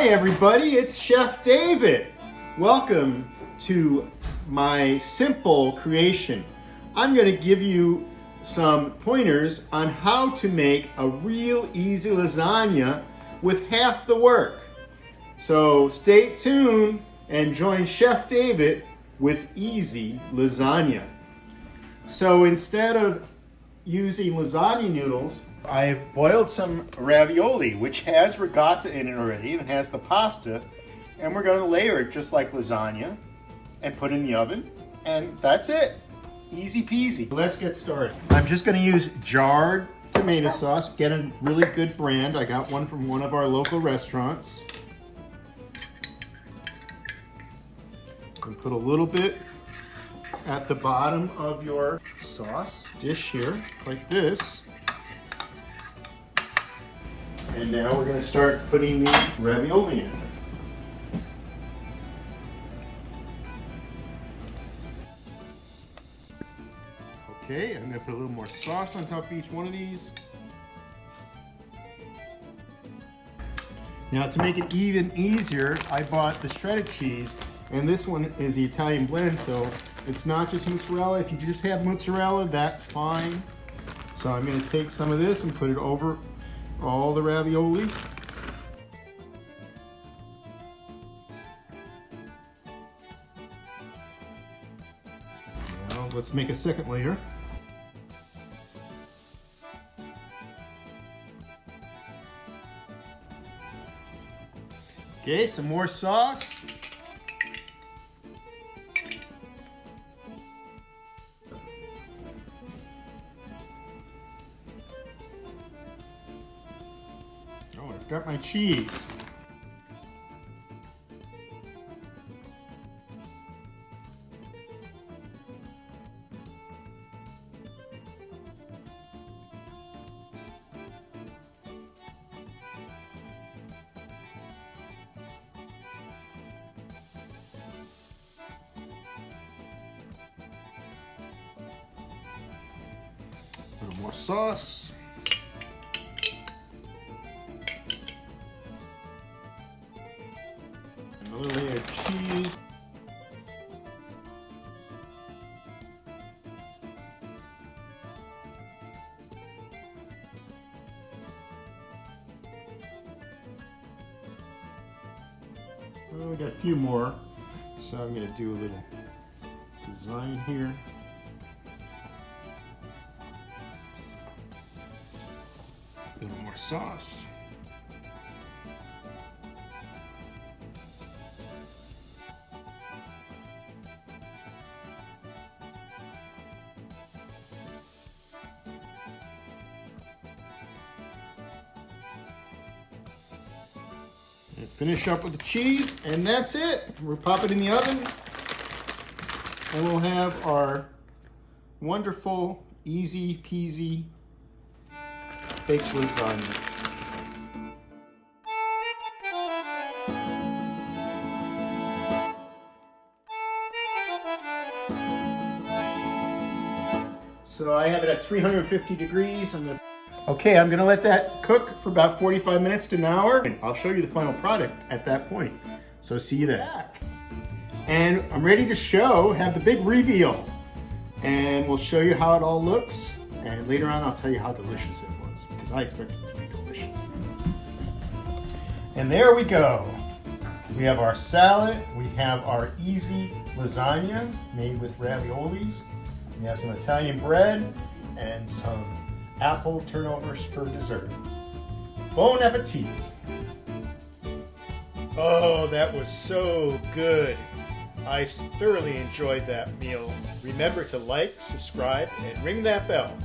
everybody, it's Chef David. Welcome to my simple creation. I'm going to give you some pointers on how to make a real easy lasagna with half the work. So stay tuned and join Chef David with easy lasagna. So instead of using lasagna noodles, I've boiled some ravioli, which has ricotta in it already and it has the pasta, and we're going to layer it just like lasagna and put it in the oven, and that's it. Easy peasy. Let's get started. I'm just going to use jarred tomato sauce. Get a really good brand. I got one from one of our local restaurants. And put a little bit at the bottom of your sauce dish here, like this. And now we're going to start putting the ravioli in. Okay, I'm going to put a little more sauce on top of each one of these. Now to make it even easier, I bought the shredded cheese, and this one is the Italian blend, so it's not just mozzarella. If you just have mozzarella, that's fine. So I'm going to take some of this and put it over all the ravioli. Now let's make a second layer. Okay, some more sauce. Oh, I've got my cheese. A little more sauce. Another layer of cheese. Oh, we got a few more, so I'm going to do a little design here. A little more sauce. And finish up with the cheese, and that's it. We'll pop it in the oven, and we'll have our wonderful, easy peasy baked lasagna. So I have it at 350 degrees. Okay, I'm gonna let that cook for about 45 minutes to an hour. I'll show you the final product at that point. So see you then. And I'm ready to have the big reveal. And we'll show you how it all looks. And later on, I'll tell you how delicious it was, because I expect it to be delicious. And there we go. We have our salad. We have our easy lasagna made with raviolis. We have some Italian bread and some apple turnovers for dessert. Bon appetit. Oh, that was so good. I thoroughly enjoyed that meal. Remember to like, subscribe, and ring that bell.